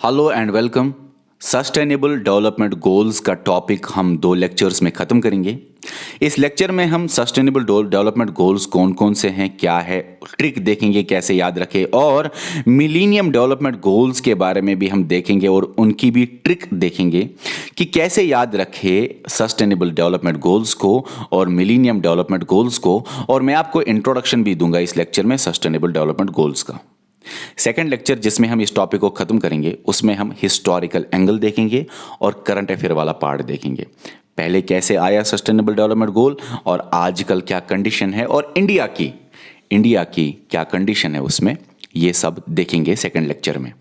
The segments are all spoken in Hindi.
Hello and welcome. Sustainable development goals का टॉपिक हम 2 लेक्चर्स में ख़त्म करेंगे। इस लेक्चर में हम सस्टेनेबल डेवलपमेंट गोल्स कौन कौन से हैं, क्या है, ट्रिक देखेंगे कैसे याद रखें, और मिलीनियम डेवलपमेंट गोल्स के बारे में भी हम देखेंगे और उनकी भी ट्रिक देखेंगे कि कैसे याद रखें सस्टेनेबल डेवलपमेंट गोल्स को और मिलीनियम डेवलपमेंट गोल्स को। और मैं आपको इंट्रोडक्शन भी दूंगा इस लेक्चर में सस्टेनेबल डेवलपमेंट गोल्स का। सेकेंड लेक्चर जिसमें हम इस टॉपिक को खत्म करेंगे उसमें हम हिस्टोरिकल एंगल देखेंगे और करंट अफेयर वाला पार्ट देखेंगे। पहले कैसे आया सस्टेनेबल डेवलपमेंट गोल और आजकल क्या कंडीशन है और इंडिया की क्या कंडीशन है, उसमें ये सब देखेंगे सेकेंड लेक्चर में।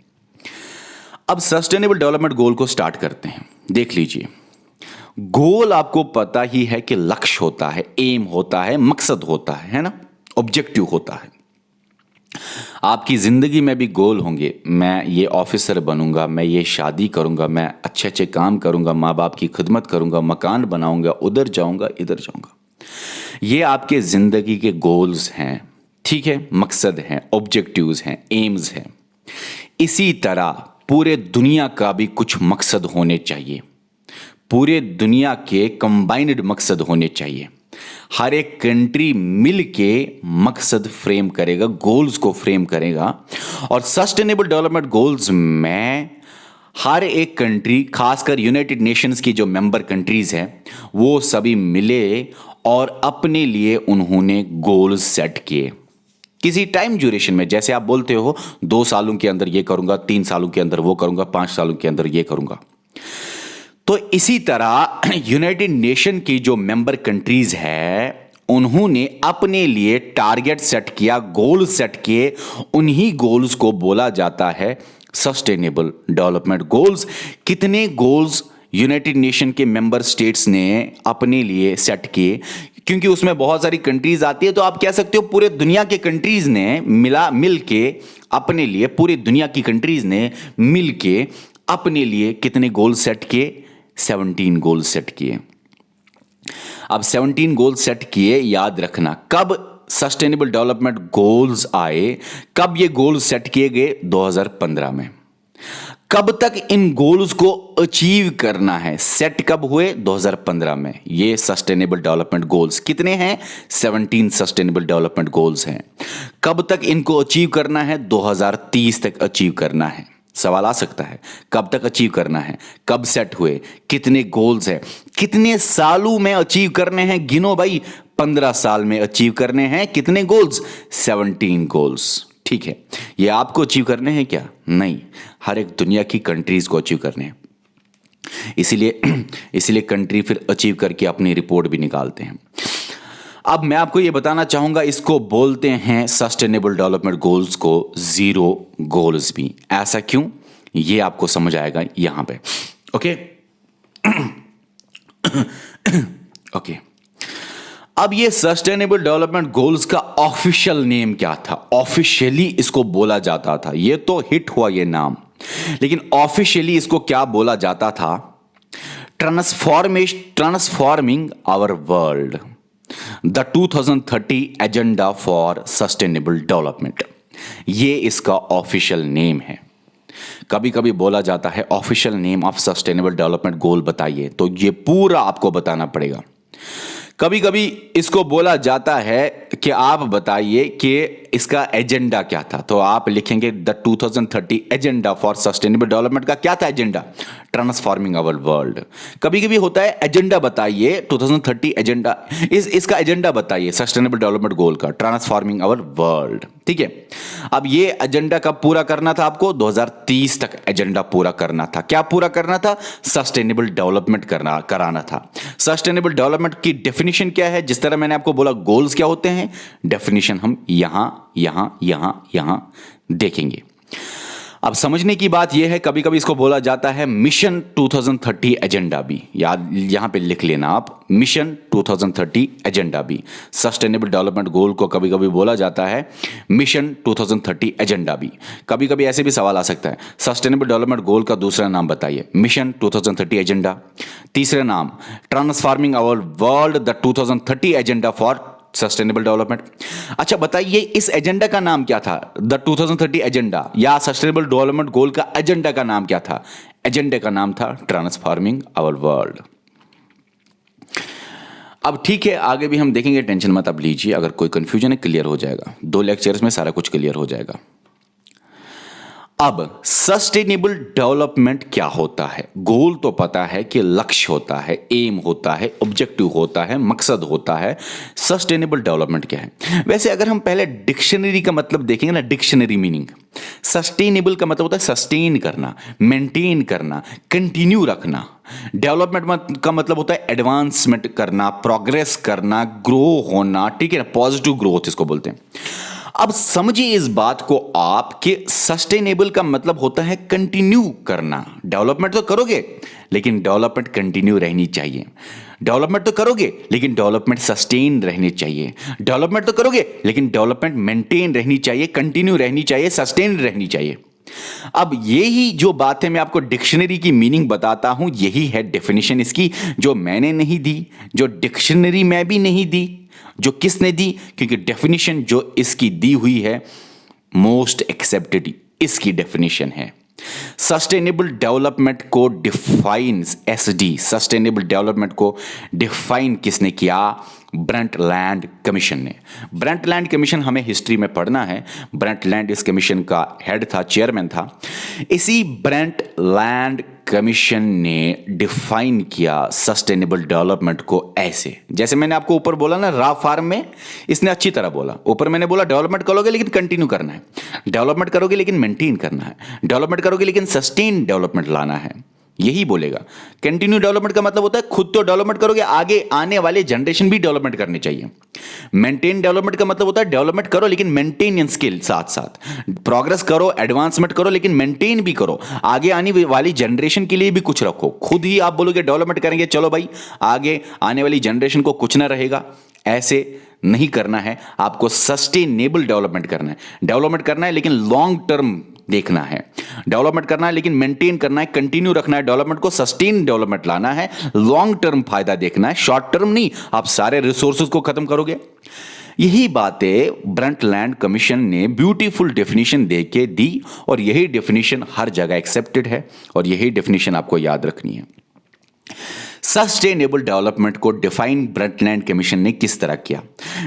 अब सस्टेनेबल डेवलपमेंट गोल को स्टार्ट करते हैं। देख लीजिए, गोल आपको पता ही है कि लक्ष्य होता है, एम होता है, मकसद होता है ना, ऑब्जेक्टिव होता है। आपकी जिंदगी में भी गोल होंगे। मैं ये ऑफिसर बनूंगा, मैं ये शादी करूंगा, मैं अच्छे अच्छे काम करूंगा, माँ बाप की खिदमत करूंगा, मकान बनाऊंगा, उधर जाऊंगा, इधर जाऊंगा। ये आपके जिंदगी के गोल्स हैं, ठीक है, मकसद हैं, ऑब्जेक्टिव्स हैं, एम्स हैं। इसी तरह पूरे दुनिया का भी कुछ मकसद होने चाहिए। पूरे दुनिया के कंबाइंड मकसद होने चाहिए। हर एक कंट्री मिल के मकसद फ्रेम करेगा, गोल्स को फ्रेम करेगा। और सस्टेनेबल डेवलपमेंट गोल्स में हर एक कंट्री, खासकर यूनाइटेड नेशंस की जो मेंबर कंट्रीज हैं, वो सभी मिले और अपने लिए उन्होंने गोल्स सेट किए किसी टाइम ड्यूरेशन में। जैसे आप बोलते हो 2 सालों के अंदर ये करूंगा, 3 सालों के अंदर वो करूंगा, 5 सालों के अंदर ये करूंगा। तो इसी तरह यूनाइटेड नेशन की जो मेंबर कंट्रीज है, उन्होंने अपने लिए टारगेट सेट किया, गोल सेट किए। उन्हीं गोल्स को बोला जाता है सस्टेनेबल डेवलपमेंट गोल्स। कितने गोल्स यूनाइटेड नेशन के मेंबर स्टेट्स ने अपने लिए सेट किए, क्योंकि उसमें बहुत सारी कंट्रीज आती है, तो आप कह सकते हो पूरे दुनिया के कंट्रीज ने मिल के अपने लिए, पूरी दुनिया की कंट्रीज ने मिल के अपने लिए कितने गोल सेट किए? 17 गोल सेट किए। अब 17 गोल सेट किए, याद रखना कब सस्टेनेबल डेवलपमेंट गोल्स आए, कब ये गोल सेट किए गए? 2015 में। कब तक इन गोल्स को अचीव करना है, सेट कब हुए? 2015 में। ये सस्टेनेबल डेवलपमेंट गोल्स कितने हैं? 17 सस्टेनेबल डेवलपमेंट गोल्स हैं। कब तक इनको अचीव करना है? 2030 तक अचीव करना है। सवाल आ सकता है कब तक अचीव करना है, कब सेट हुए, कितने गोल्स हैं, कितने सालों में अचीव करने हैं? गिनो भाई, 15 साल में अचीव करने हैं। कितने गोल्स? 17 गोल्स। ठीक है, ये आपको अचीव करने हैं क्या? नहीं, हर एक दुनिया की कंट्रीज को अचीव करने हैं। इसीलिए कंट्री फिर अचीव करके अपनी रिपोर्ट भी निकालते हैं। अब मैं आपको ये बताना चाहूंगा, इसको बोलते हैं सस्टेनेबल डेवलपमेंट गोल्स को जीरो गोल्स भी। ऐसा क्यों, ये आपको समझ आएगा यहां पे। Okay okay. अब ये सस्टेनेबल डेवलपमेंट गोल्स का ऑफिशियल नेम क्या था? ऑफिशियली इसको बोला जाता था, ये तो हिट हुआ ये नाम, लेकिन ऑफिशियली इसको क्या बोला जाता था? Transforming our world, the 2030 agenda for sustainable development. ये इसका ऑफिशियल नेम है। कभी कभी बोला जाता है official name of sustainable development गोल बताइए, तो ये पूरा आपको बताना पड़ेगा। कभी कभी इसको बोला जाता है कि आप बताइए कि इसका एजेंडा क्या था, तो आप लिखेंगे the 2030 agenda for sustainable development का क्या था एजेंडा? Transforming our world. कभी कभी होता है एजेंडा बताइए 2030 एजेंडा, इसका एजेंडा बताइए सस्टेनेबल डेवलपमेंट गोल का, ट्रांसफॉर्मिंग आवर वर्ल्ड। ठीक है, अब ये एजेंडा कब पूरा करना था आपको? 2030 तक एजेंडा पूरा करना था। क्या पूरा करना था? सस्टेनेबल डेवलपमेंट कराना था। सस्टेनेबल डेवलपमेंट की डेफिनेशन क्या है? जिस तरह मैंने आपको बोला गोल्स क्या होते हैं, डेफिनेशन हम यहां देखेंगे। अब समझने की बात यह है, कभी कभी इसको बोला जाता है मिशन 2030 एजेंडा भी। याद यहां पे लिख लेना आप, मिशन 2030 एजेंडा भी। सस्टेनेबल डेवलपमेंट गोल को कभी कभी बोला जाता है मिशन 2030 एजेंडा भी। कभी कभी ऐसे भी सवाल आ सकता है सस्टेनेबल डेवलपमेंट गोल का दूसरा नाम बताइए, मिशन 2030 एजेंडा। तीसरा नाम transforming our world, the 2030 agenda for sustainable development. अच्छा बताइए इस एजेंडा का नाम क्या था? द 2030 एजेंडा या सस्टेनेबल डेवलपमेंट गोल का एजेंडा का नाम क्या था? एजेंडे का नाम था ट्रांसफॉर्मिंग आवर वर्ल्ड। अब ठीक है, आगे भी हम देखेंगे, टेंशन मत अब लीजिए। अगर कोई कंफ्यूजन है क्लियर हो जाएगा, 2 लेक्चर्स में सारा कुछ क्लियर हो जाएगा। अब सस्टेनेबल डेवलपमेंट क्या होता है? गोल तो पता है कि लक्ष्य होता है, एम होता है, ऑब्जेक्टिव होता है, मकसद होता है। सस्टेनेबल डेवलपमेंट क्या है? वैसे अगर हम पहले डिक्शनरी का मतलब देखेंगे ना, डिक्शनरी मीनिंग, सस्टेनेबल का मतलब होता है सस्टेन करना, मेंटेन करना, कंटिन्यू रखना। डेवलपमेंट का मतलब होता है एडवांसमेंट करना, प्रोग्रेस करना, ग्रो होना, ठीक है ना, पॉजिटिव ग्रोथ इसको बोलते हैं। अब समझिए इस बात को आप कि सस्टेनेबल का मतलब होता है कंटिन्यू करना। डेवलपमेंट तो करोगे लेकिन डेवलपमेंट कंटिन्यू रहनी चाहिए। डेवलपमेंट तो करोगे लेकिन डेवलपमेंट सस्टेन रहनी चाहिए। डेवलपमेंट तो करोगे लेकिन डेवलपमेंट मेंटेन रहनी चाहिए, कंटिन्यू रहनी चाहिए, सस्टेन रहनी चाहिए। अब यही जो बात है मैं आपको डिक्शनरी की मीनिंग बताता हूं, यही है डेफिनेशन इसकी, जो मैंने नहीं दी, जो डिक्शनरी में भी नहीं दी, जो किसने दी, क्योंकि डेफिनेशन जो इसकी दी हुई है मोस्ट एक्सेप्टेड इसकी डेफिनेशन है। सस्टेनेबल डेवलपमेंट को डिफाइंस एसडी, सस्टेनेबल डेवलपमेंट को डिफाइन किसने किया? ब्रंटलैंड कमीशन ने। ब्रंटलैंड कमीशन हमें हिस्ट्री में पढ़ना है। ब्रंटलैंड इस कमीशन का हेड था, चेयरमैन था। इसी ब्रंटलैंड कमीशन ने डिफाइन किया सस्टेनेबल डेवलपमेंट को ऐसे, जैसे मैंने आपको ऊपर बोला ना, रा फार्म में इसने अच्छी तरह बोला। ऊपर मैंने बोला डेवलपमेंट करोगे लेकिन कंटिन्यू करना है, डेवलपमेंट करोगे लेकिन मेंटेन करना है, डेवलपमेंट करोगे लेकिन सस्टेन डेवलपमेंट लाना है, यही बोलेगा। कंटिन्यू डेवलपमेंट का मतलब होता है खुद तो डेवलपमेंट करोगे, आगे आने वाले जनरेशन भी डेवलपमेंट करनी चाहिए। मेंटेन डेवलपमेंट का मतलब होता है डेवलपमेंट करो लेकिन मेंटेनेंस के साथ साथ प्रोग्रेस करो, एडवांसमेंट करो, लेकिन मेंटेन भी करो, आगे आने वाली जनरेशन के लिए भी कुछ रखो। खुद ही आप बोलोगे डेवलपमेंट करेंगे, चलो भाई आगे आने वाली जनरेशन को कुछ ना रहेगा, ऐसे नहीं करना है। आपको सस्टेनेबल डेवलपमेंट करना है। डेवलपमेंट करना है लेकिन लॉन्ग टर्म देखना है, डेवलपमेंट करना है लेकिन मेंटेन करना है, कंटिन्यू रखना है, डेवलपमेंट को सस्टेन डेवलपमेंट लाना है, लॉन्ग टर्म फायदा देखना है, शॉर्ट टर्म नहीं आप सारे रिसोर्सेज को खत्म करोगे। यही बातें ब्रंटलैंड कमीशन ने ब्यूटीफुल डेफिनेशन देके दी और यही डेफिनेशन हर जगह एक्सेप्टेड है और यही डेफिनेशन आपको याद रखनी है। सस्टेनेबल डेवलपमेंट को डिफाइन ब्रंटलैंड कमीशन ने किस तरह किया?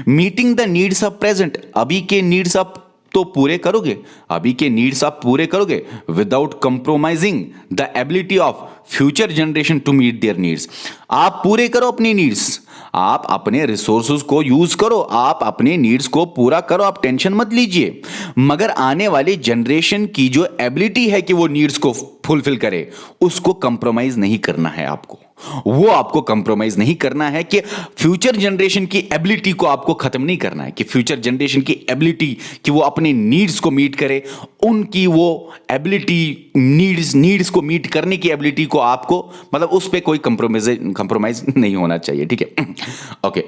Meeting the needs of present, अभी के नीड्स आप तो पूरे करोगे, अभी के नीड्स आप पूरे करोगे without compromising the ability of future generation to meet their needs. आप पूरे करो अपनी नीड्स, आप अपने रिसोर्सेज को यूज करो, आप अपने नीड्स को पूरा करो, आप टेंशन मत लीजिए, मगर आने वाली जनरेशन की जो एबिलिटी है कि वो नीड्स को फुलफिल करे, उसको कंप्रोमाइज नहीं करना है आपको। वो आपको कंप्रोमाइज नहीं करना है कि फ्यूचर जनरेशन की एबिलिटी को आपको खत्म नहीं करना है, कि फ्यूचर जनरेशन की एबिलिटी कि वो अपने नीड्स को मीट करे, उनकी वो एबिलिटी नीड्स को मीट करने की एबिलिटी को आपको, मतलब उस पे कोई कंप्रोमाइज नहीं होना चाहिए, ठीक है। ओके,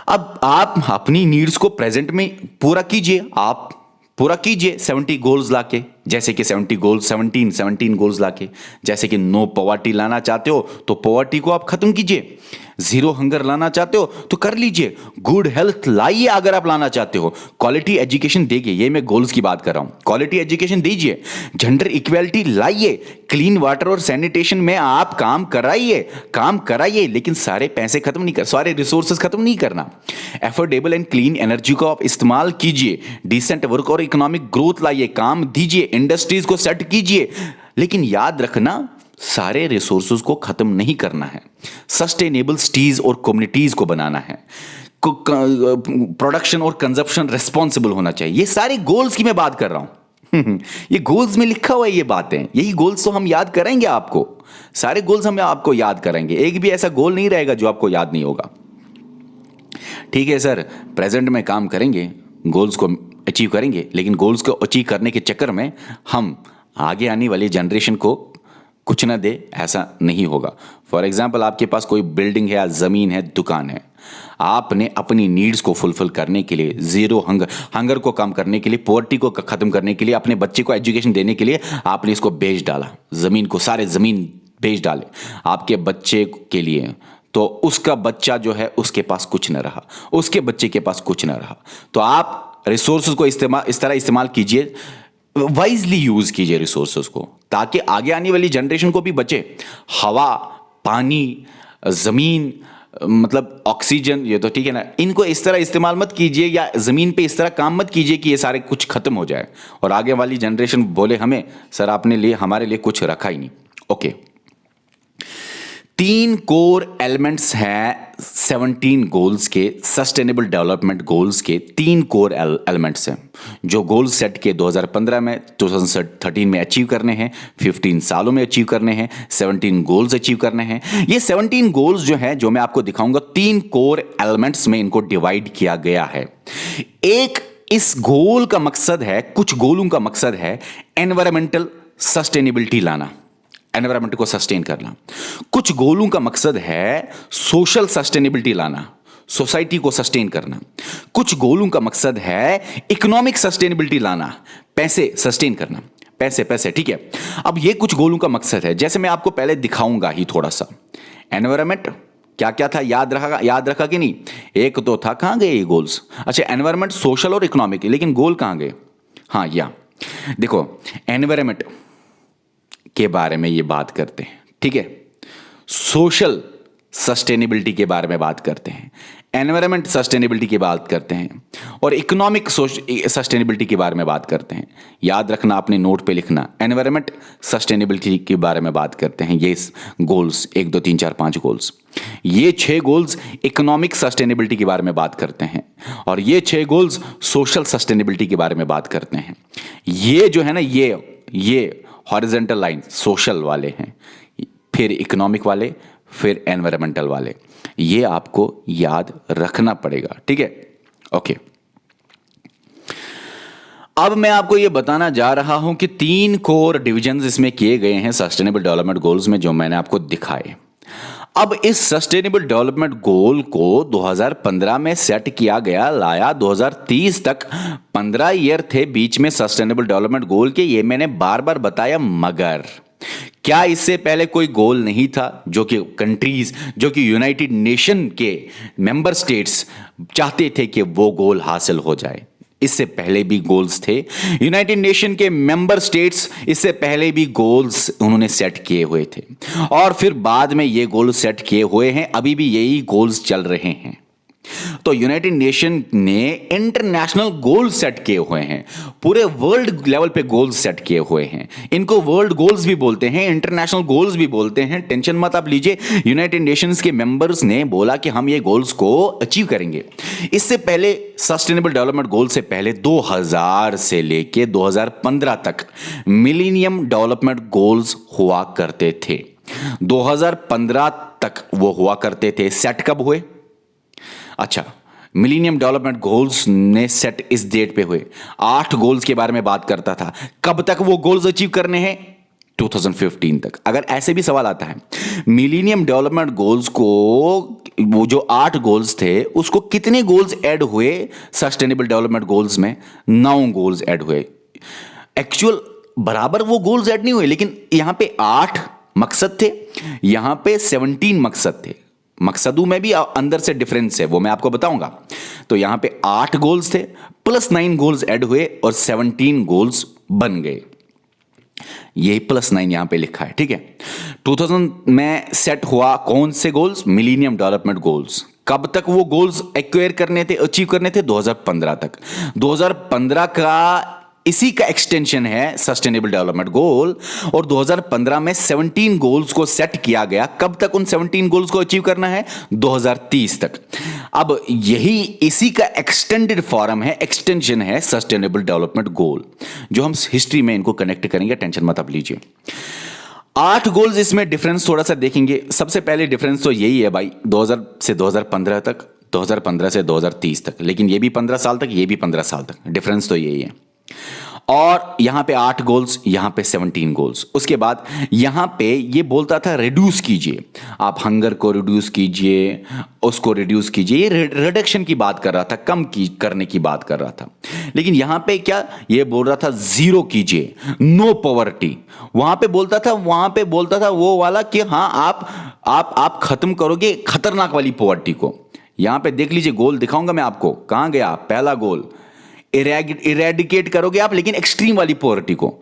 अब आप अपनी नीड्स को प्रेजेंट में पूरा कीजिए, आप पूरा कीजिए 70 गोल्स लाके, जैसे कि 70 गोल्स 17 गोल्स लाके, जैसे कि नो पॉवर्टी लाना चाहते हो तो पॉवर्टी को आप खत्म कीजिए, जीरो हंगर लाना चाहते हो तो कर लीजिए, गुड हेल्थ लाइए अगर आप लाना चाहते हो, क्वालिटी एजुकेशन देखिए, ये मैं गोल्स की बात कर रहा हूं, क्वालिटी एजुकेशन दीजिए, जेंडर इक्वालिटी लाइए, क्लीन वाटर और सैनिटेशन में आप काम कराइए, लेकिन सारे पैसे खत्म नहीं कर, सारे रिसोर्सेज खत्म नहीं करना। एफोर्डेबल एंड क्लीन एनर्जी को आप इस्तेमाल कीजिए, डिसेंट वर्क और इकोनॉमिक ग्रोथ लाइए, काम दीजिए, इंडस्ट्रीज को सेट कीजिए, लेकिन याद रखना सारे रिसोर्सेज को खत्म नहीं करना है। सस्टेनेबल सिटीज और कम्युनिटीज को बनाना है, प्रोडक्शन और कंजप्शन रेस्पॉन्सिबल होना चाहिए। ये सारे गोल्स की मैं बात कर रहा हूं। ये गोल्स में लिखा हुआ है, ये बातें, यही गोल्स तो हम याद करेंगे आपको, सारे गोल्स हम आपको याद करेंगे, एक भी ऐसा गोल नहीं रहेगा जो आपको याद नहीं होगा। ठीक है सर, प्रेजेंट में काम करेंगे, गोल्स को अचीव करेंगे, लेकिन गोल्स को अचीव करने के चक्कर में हम आगे आने वाली जनरेशन को कुछ ना दे, ऐसा नहीं होगा। फॉर एग्जाम्पल आपके पास कोई बिल्डिंग है, ज़मीन है, दुकान है, आपने अपनी नीड्स को फुलफिल करने के लिए, जीरो हंगर को कम करने के लिए, पॉवर्टी को खत्म करने के लिए, अपने बच्चे को एजुकेशन देने के लिए आपने इसको बेच डाला, ज़मीन को, सारे ज़मीन बेच डाले आपके बच्चे के लिए, तो उसका बच्चा जो है उसके पास कुछ न रहा, उसके बच्चे के पास कुछ न रहा। तो आप रिसोर्सेज को इस तरह इस्तेमाल कीजिए, वाइजली यूज कीजिए रिसोर्सेज को, ताकि आगे आने वाली जनरेशन को भी बचे। हवा, पानी, जमीन, मतलब ऑक्सीजन, ये तो ठीक है ना, इनको इस तरह इस्तेमाल मत कीजिए, या जमीन पे इस तरह काम मत कीजिए कि ये सारे कुछ खत्म हो जाए और आगे वाली जनरेशन बोले हमें सर आपने लिए हमारे लिए कुछ रखा ही नहीं। ओके, 3 कोर एलिमेंट्स हैं 17 गोल्स के, सस्टेनेबल डेवलपमेंट गोल्स के 3 कोर एलिमेंट्स हैं जो गोल्स सेट के 2015 में, 2013 में अचीव करने हैं, 15 सालों में अचीव करने हैं, 17 गोल्स अचीव करने हैं। ये 17 गोल्स जो हैं, जो मैं आपको दिखाऊंगा, 3 कोर एलिमेंट्स में इनको डिवाइड किया गया है। एक इस गोल का मकसद है, कुछ गोलों का मकसद है एनवायरमेंटल सस्टेनेबिलिटी लाना, एनवायरमेंट को सस्टेन करना। कुछ गोलों का मकसद है सोशल सस्टेनेबिलिटी लाना, सोसाइटी को सस्टेन करना। कुछ गोलों का मकसद है इकोनॉमिक सस्टेनेबिलिटी लाना, पैसे सस्टेन करना, पैसे पैसे, ठीक है। अब ये कुछ गोलों का मकसद है, जैसे मैं आपको पहले दिखाऊंगा ही थोड़ा सा। एनवायरमेंट क्या क्या था, याद रखा कि नहीं? एक तो था, कहां गए ये गोल्स? अच्छा, एनवायरमेंट, सोशल और इकोनॉमिक, लेकिन गोल कहां गए? हाँ, या देखो, एनवायरमेंट के बारे में ये बात करते हैं, ठीक है। सोशल सस्टेनेबिलिटी के बारे में बात करते हैं, एनवायरमेंट सस्टेनेबिलिटी की बात करते हैं, और इकोनॉमिक सस्टेनेबिलिटी के बारे में बात करते हैं। याद रखना, अपने नोट पे लिखना, एनवायरमेंट सस्टेनेबिलिटी के बारे में बात करते हैं। ये गोल्स 1 2 3 4 5 गोल्स, ये 6 गोल्स इकोनॉमिक सस्टेनेबिलिटी के बारे में बात करते हैं, और ये 6 गोल्स सोशल सस्टेनेबिलिटी के बारे में बात करते हैं। ये जो है ना, ये हॉरिजॉन्टल लाइन सोशल वाले हैं, फिर इकोनॉमिक वाले, फिर एनवायरमेंटल वाले। ये आपको याद रखना पड़ेगा, ठीक है। ओके, अब मैं आपको ये बताना जा रहा हूं कि 3 कोर डिविजन्स इसमें किए गए हैं सस्टेनेबल डेवलपमेंट गोल्स में, जो मैंने आपको दिखाए। अब इस सस्टेनेबल डेवलपमेंट गोल को 2015 में सेट किया गया, लाया 2030 तक, 15 ईयर थे बीच में सस्टेनेबल डेवलपमेंट गोल के, ये मैंने बार बार बताया। मगर क्या इससे पहले कोई गोल नहीं था जो कि कंट्रीज, जो कि यूनाइटेड नेशन के मेंबर स्टेट्स चाहते थे कि वो गोल हासिल हो जाए? इससे पहले भी गोल्स थे, यूनाइटेड नेशन के मेंबर स्टेट्स इससे पहले भी गोल्स उन्होंने सेट किए हुए थे, और फिर बाद में ये गोल सेट किए हुए हैं, अभी भी यही गोल्स चल रहे हैं। तो यूनाइटेड नेशन ने इंटरनेशनल गोल सेट किए हुए हैं, पूरे वर्ल्ड लेवल पे गोल्स सेट किए हुए हैं। इनको वर्ल्ड गोल्स भी बोलते हैं, इंटरनेशनल गोल्स भी बोलते हैं। टेंशन मत आप लीजिए, यूनाइटेड नेशंस के मेंबर्स ने बोला कि हम ये गोल्स को अचीव करेंगे। इससे पहले सस्टेनेबल डेवलपमेंट गोल से पहले 2000 से लेके 2015 तक मिलेनियम डेवलपमेंट गोल्स हुआ करते थे। 2015 तक वो हुआ करते थे। सेट कब हुए? अच्छा, मिलेनियम डेवलपमेंट गोल्स ने सेट इस डेट पे हुए। 8 गोल्स के बारे में बात करता था। कब तक वो गोल्स अचीव करने हैं? 2015 तक। अगर ऐसे भी सवाल आता है, मिलेनियम डेवलपमेंट गोल्स को, वो जो 8 गोल्स थे, उसको कितने गोल्स ऐड हुए सस्टेनेबल डेवलपमेंट गोल्स में? 9 गोल्स ऐड हुए। एक्चुअल बराबर वो गोल्स ऐड नहीं हुए, लेकिन यहां पे 8 मकसद थे, यहां पे 17 मकसद थे। मकसदों में भी अंदर से डिफरेंस है, वो मैं आपको बताऊंगा। तो यहां पे 8 गोल्स थे, प्लस 9 गोल्स ऐड हुए और 17 गोल्स बन गए। ये +9 यहां पे लिखा है, ठीक है। 2000 में सेट हुआ कौन से गोल्स? Millennium development goals. कब तक वो गोल्स एक्वायर करने थे, अचीव करने थे? 2015 तक। 2015 का इसी का एक्सटेंशन है सस्टेनेबल डेवलपमेंट गोल, और 2015 में 17 गोल्स को सेट किया गया। कब तक उन 17 गोल्स को अचीव करना है? 2030 तक। अब यही इसी का एक्सटेंडेड फॉर्म है, एक्सटेंशन है सस्टेनेबल डेवलपमेंट गोल, जो हम हिस्ट्री में इनको कनेक्ट करेंगे, टेंशन मत आप लीजिए। 8 गोल्स, इसमें डिफरेंस थोड़ा सा देखेंगे। सबसे पहले डिफरेंस तो यही है भाई, 2000 से 2015 तक, 2015 से 2030 तक, लेकिन ये भी 15 साल तक, ये भी 15 साल तक, डिफरेंस तो यही है। और यहां पे 8 गोल्स, यहां पे 17 गोल्स। उसके बाद यहां पे ये बोलता था रिड्यूस कीजिए, आप हंगर को रिड्यूस कीजिए, उसको रिड्यूस कीजिए, ये रिडक्शन की बात कर रहा था, कम की करने की बात कर रहा था। लेकिन यहां पे क्या ये बोल रहा था, जीरो कीजिए, नो पॉवर्टी। वहां पे बोलता था वो वाला कि हाँ आप खत्म करोगे खतरनाक वाली पॉवर्टी को। यहां पे देख लीजिए, गोल दिखाऊंगा मैं आपको, कहां गया पहला गोल, इरेडिकेट करोगे आप, लेकिन एक्सट्रीम वाली पॉवर्टी को।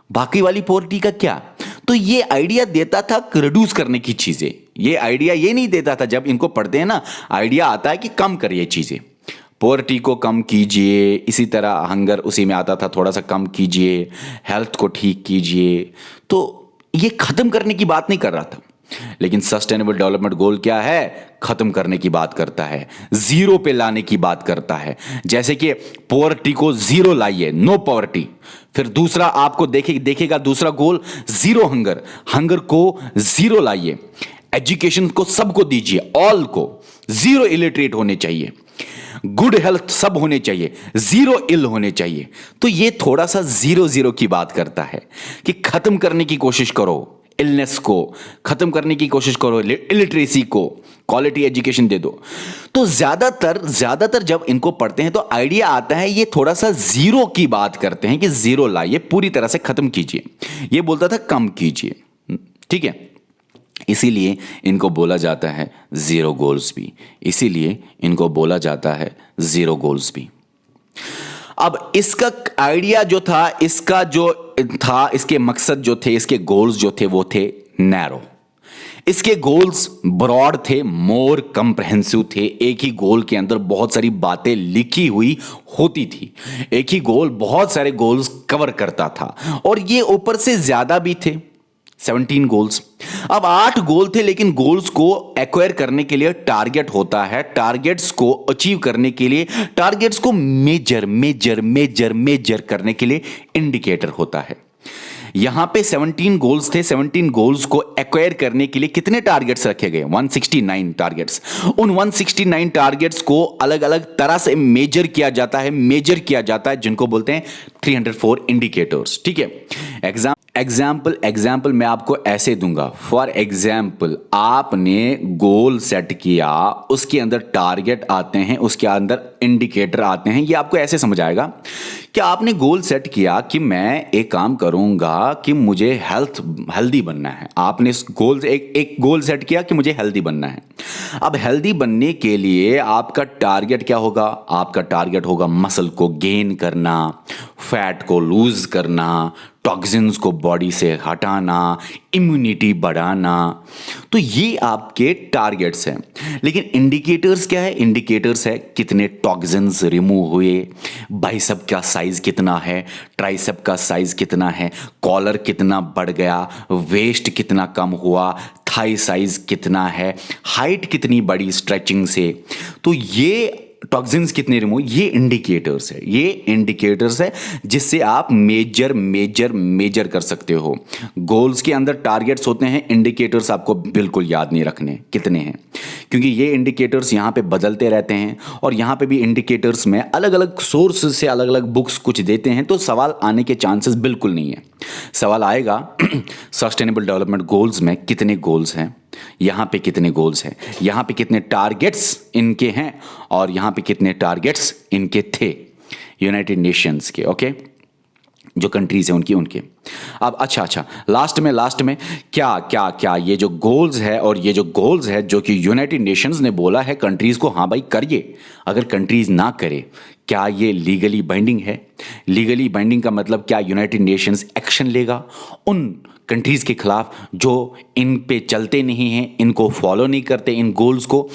बाकी वाली पॉवर्टी का क्या? तो ये आइडिया देता था रिड्यूस करने की चीजें, ये आइडिया ये नहीं देता था, जब इनको पढ़ते हैं ना आइडिया आता है कि कम करिए चीजें, पॉवर्टी को कम कीजिए, इसी तरह हंगर उसी में आता था, थोड़ा सा कम कीजिए, हेल्थ को ठीक कीजिए। तो ये खत्म करने की बात नहीं कर रहा था। लेकिन सस्टेनेबल डेवलपमेंट गोल क्या है? खत्म करने की बात करता है, जीरो पे लाने की बात करता है। जैसे कि पॉवर्टी को जीरो लाइए, नो पॉवर्टी। फिर दूसरा आपको देखेगा दूसरा गोल, जीरो हंगर, हंगर को जीरो लाइए। एजुकेशन को सबको दीजिए, ऑल को, जीरो इलिटरेट होने चाहिए। गुड हेल्थ सब होने चाहिए, जीरो इल होने चाहिए। तो ये थोड़ा सा जीरो जीरो की बात करता है कि खत्म करने की कोशिश करो, इलनेस को खत्म करने की कोशिश करो, इलिटरेसी को, क्वालिटी एजुकेशन दे दो। तो ज्यादातर जब इनको पढ़ते हैं तो आइडिया आता है ये थोड़ा सा जीरो की बात करते हैं कि जीरो लाइए, पूरी तरह से खत्म कीजिए। ये बोलता था कम कीजिए, ठीक है। इसीलिए इनको बोला जाता है जीरो गोल्स भी, इसीलिए इनको बोला जाता है जीरो गोल्स भी। अब इसका आइडिया जो था, इसका जो था, इसके मकसद जो थे, इसके गोल्स जो थे वो थे नैरो। इसके गोल्स ब्रॉड थे, मोर कंप्रहेंसिव थे। एक ही गोल के अंदर बहुत सारी बातें लिखी हुई होती थी, एक ही गोल बहुत सारे गोल्स कवर करता था, और ये ऊपर से ज्यादा भी थे, 17 गोल्स। अब 8 गोल थे, लेकिन गोल्स को एक्वायर करने के लिए टारगेट होता है, टारगेट्स को अचीव करने के लिए, टारगेट्स को मेजर करने के लिए इंडिकेटर होता है। यहां पे 17 गोल्स थे, 17 गोल्स को एक्वायर करने के लिए कितने टारगेट्स रखे गए? 169 टारगेट्स। उन 169 टारगेट्स को अलग अलग तरह से मेजर किया जाता है, जिनको बोलते हैं 304 इंडिकेटर्स, ठीक है। एग्जाम्पल मैं आपको ऐसे दूंगा। फॉर एग्जाम्पल, आपने गोल सेट किया, उसके अंदर टारगेट आते हैं, उसके अंदर इंडिकेटर आते हैं। ये आपको ऐसे समझ आएगा कि आपने गोल सेट किया कि मैं एक काम करूंगा कि मुझे हेल्दी बनना है। आपने एक गोल सेट किया कि मुझे हेल्दी बनना है। अब हेल्दी बनने के लिए आपका टारगेट क्या होगा? आपका टारगेट होगा मसल को गेन करना, फैट को लूज करना, टॉक्सिन्स को बॉडी से हटाना, इम्यूनिटी बढ़ाना। तो ये आपके टारगेट्स हैं। लेकिन इंडिकेटर्स क्या है? इंडिकेटर्स है कितने टॉक्सिन्स रिमूव हुए, बाइसेप का साइज कितना है, ट्राइसेप का साइज कितना है, कॉलर कितना बढ़ गया, वेस्ट कितना कम हुआ, थाई साइज कितना है, हाइट कितनी बड़ी स्ट्रेचिंग से। तो ये टॉक्सिन्स कितने रिमूव, ये इंडिकेटर्स है जिससे आप मेजर कर सकते हो। गोल्स के अंदर टारगेट्स होते हैं, इंडिकेटर्स आपको बिल्कुल याद नहीं रखने कितने हैं, क्योंकि ये इंडिकेटर्स यहां पे बदलते रहते हैं। और यहां पे भी इंडिकेटर्स में अलग अलग सोर्स से अलग अलग बुक्स कुछ देते हैं, तो सवाल आने के चांसेस बिल्कुल नहीं है। सवाल आएगा सस्टेनेबल डेवलपमेंट गोल्स में कितने गोल्स हैं, यहां पे कितने गोल्स हैं, यहां पे कितने टारगेट्स इनके हैं, और यहां पे कितने टारगेट्स इनके थे यूनाइटेड नेशंस के, ओके, जो कंट्रीज हैं उनके। अब अच्छा लास्ट में क्या ये जो गोल्स है, और ये जो गोल्स है जो कि यूनाइटेड नेशंस ने बोला है कंट्रीज को, हाँ भाई करिए, अगर कंट्रीज ना करे क्या ये लीगली बाइंडिंग है? लीगली बाइंडिंग का मतलब क्या? यूनाइटेड नेशंस एक्शन लेगा उन कंट्रीज के खिलाफ जो इन पे चलते नहीं हैं, इनको फॉलो नहीं करते इन गोल्स को?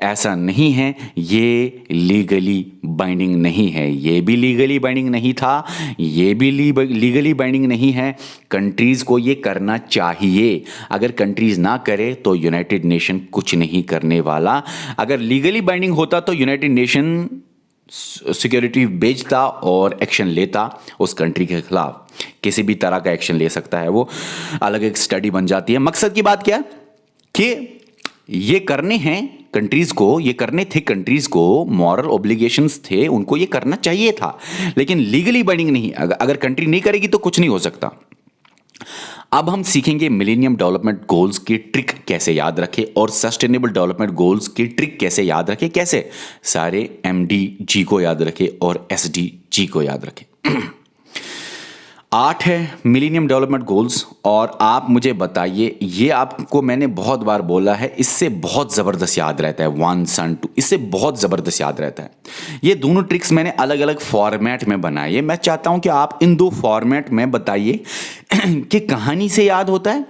ऐसा नहीं है, ये लीगली बाइंडिंग नहीं है। ये भी लीगली बाइंडिंग नहीं था, ये भी लीगली बाइंडिंग नहीं है। कंट्रीज को ये करना चाहिए, अगर कंट्रीज ना करे तो यूनाइटेड नेशन कुछ नहीं करने वाला। अगर लीगली बाइंडिंग होता तो यूनाइटेड नेशन सिक्योरिटी भेजता और एक्शन लेता उस कंट्री के खिलाफ, किसी भी तरह का एक्शन ले सकता है वो, अलग एक स्टडी बन जाती है। मकसद की बात क्या कि ये करने हैं कंट्रीज को ये करने थे, कंट्रीज को मॉरल ऑब्लिगेशंस थे, उनको ये करना चाहिए था, लेकिन लीगली बाइंडिंग नहीं। अगर कंट्री नहीं करेगी तो कुछ नहीं हो सकता। अब हम सीखेंगे मिलेनियम डेवलपमेंट गोल्स की ट्रिक कैसे याद रखें और सस्टेनेबल डेवलपमेंट गोल्स की ट्रिक कैसे याद रखें, कैसे सारे MDG को याद रखें और SDG को याद रखें। 8 है मिलेनियम डेवलपमेंट गोल्स, और आप मुझे बताइए, ये आपको मैंने बहुत बार बोला है, इससे बहुत ज़बरदस्त याद रहता है 1 सन 2, इससे बहुत ज़बरदस्त याद रहता है। ये दोनों ट्रिक्स मैंने अलग अलग फॉर्मेट में बनाई है। मैं चाहता हूं कि आप इन दो फॉर्मेट में बताइए कि कहानी से याद होता है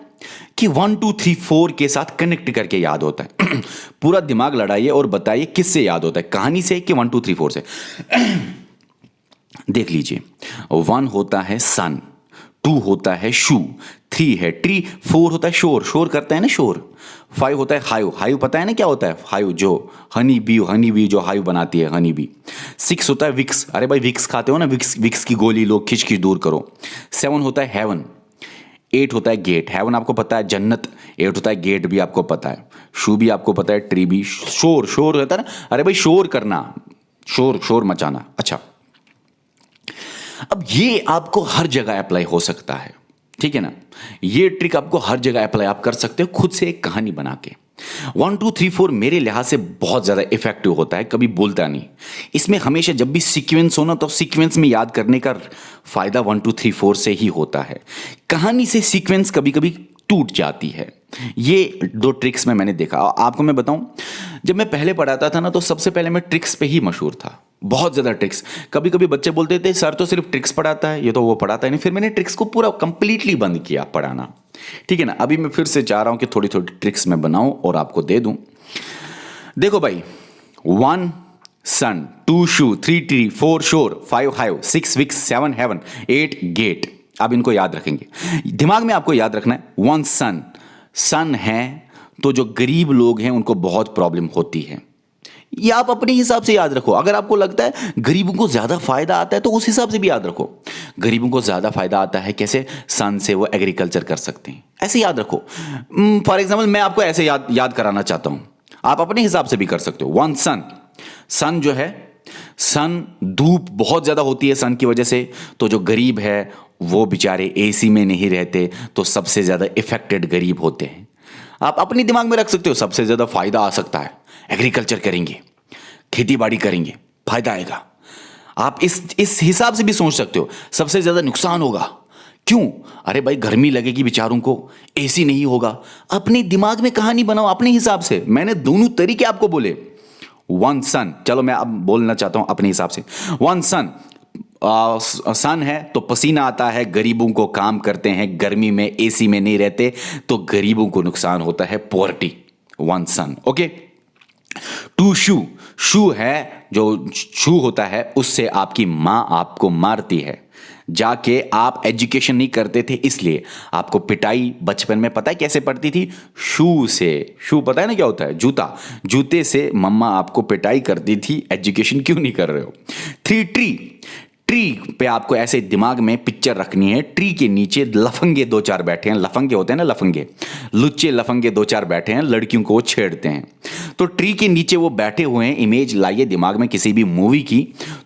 कि 1 2 3 4 के साथ कनेक्ट करके याद होता है। पूरा दिमाग लड़ाइए और बताइए किससे याद होता है, कहानी से कि 1 2 3 4 से। देख लीजिए, 1 होता है सन, 2 होता है शू, 3 है ट्री, 4 होता है शोर, शोर करता है ना शोर, 5 होता है हाइव, हाइव पता है ना क्या होता है, हाइव जो हनी बी जो हाइव बनाती है, हनी बी। 6 होता है विक्स, अरे भाई विक्स खाते हो ना, विक्स, विक्स की गोली लो, खिच खिच दूर करो। 7 होता है हेवन, 8 होता है गेट, हेवन आपको पता है जन्नत, 8 होता है गेट भी आपको पता है, शू भी आपको पता है, ट्री भी, शोर, शोर होता है ना, अरे भाई शोर करना, शोर, शोर मचाना। अच्छा, अब ये आपको हर जगह अप्लाई हो सकता है, ठीक है ना, ये ट्रिक आपको हर जगह अप्लाई आप कर सकते हो खुद से एक कहानी बना के। 1 2 3 4 मेरे लिहाज से बहुत ज़्यादा इफेक्टिव होता है, कभी बोलता नहीं। इसमें हमेशा जब भी सीक्वेंस हो ना, तो सीक्वेंस में याद करने का फायदा 1 2 3 4 से ही होता है। कहानी से सीक्वेंस कभी कभी टूट जाती है। ये दो ट्रिक्स में मैंने देखा। आपको मैं बताऊं, जब मैं पहले पढ़ाता था ना, तो सबसे पहले मैं ट्रिक्स पे ही मशहूर था, बहुत ज़्यादा ट्रिक्स। कभी कभी बच्चे बोलते थे सर तो सिर्फ ट्रिक्स पढ़ाता है, ये तो वो पढ़ाता है नहीं। फिर मैंने ट्रिक्स को पूरा कंप्लीटली बंद किया पढ़ाना, ठीक है ना। अभी मैं फिर से चाह रहा हूं कि थोड़ी थोड़ी ट्रिक्स मैं बनाऊं और आपको दे दूं। देखो भाई, 1 सन, 2 शू, 3 ट्री, 4 शोर, 5 हाइव, 6 विक्स, 7 हेवन, 8 गेट। अब इनको याद रखेंगे, दिमाग में आपको याद रखना है 1 सन, सन है तो जो गरीब लोग हैं उनको बहुत प्रॉब्लम होती है। ये आप अपने हिसाब से याद रखो। अगर आपको लगता है गरीबों को ज्यादा फायदा आता है तो उस हिसाब से भी याद रखो। गरीबों को ज्यादा फायदा आता है कैसे, सन से वो एग्रीकल्चर कर सकते हैं, ऐसे याद रखो। फॉर एग्जाम्पल मैं आपको ऐसे याद कराना चाहता हूं, आप अपने हिसाब से भी कर सकते हो। 1 सन, सन जो है, सन धूप बहुत ज्यादा होती है सन की वजह से, तो जो गरीब है वो बेचारे एसी में नहीं रहते, तो सबसे ज्यादा इफेक्टेड गरीब होते हैं। आप अपने दिमाग में रख सकते हो, सबसे ज्यादा फायदा आ सकता है, एग्रीकल्चर करेंगे, खेती बाड़ी करेंगे, फायदा आएगा। आप इस हिसाब से भी सोच सकते हो, सबसे ज्यादा नुकसान होगा। क्यों? अरे भाई गर्मी लगेगी बेचारों को, एसी नहीं होगा। अपने दिमाग में कहानी बनाओ अपने हिसाब से। मैंने दोनों तरीके आपको बोले। 1 सन, चलो मैं अब बोलना चाहता हूं अपने हिसाब से। 1 सन, सन है तो पसीना आता है, गरीबों को काम करते हैं, गर्मी में एसी में नहीं रहते, तो गरीबों को नुकसान होता है, पोवर्टी। 1 सन, ओके। 2 शू, शू है जो शू होता है उससे आपकी मां आपको मारती है, जाके आप एजुकेशन नहीं करते थे इसलिए आपको पिटाई बचपन में पता है कैसे पड़ती थी, शू से। शू पता है ना क्या होता है, जूता, जूते से मम्मा आपको पिटाई करती थी, एजुकेशन क्यों नहीं कर रहे हो। 3 ट्री, ट्री पे आपको ऐसे दिमाग में पिक्चर रखनी है, ट्री के नीचे लफंगे 2-4 बैठे हैं, लफंगे होते हैं ना, लफंगे, लुच्चे लफंगे 2-4 बैठे हैं, लड़कियों को वो छेड़ते हैं। तो ट्री के नीचे वो बैठे हुए हैं, इमेज लाइए दिमाग में किसी भी मूवी की,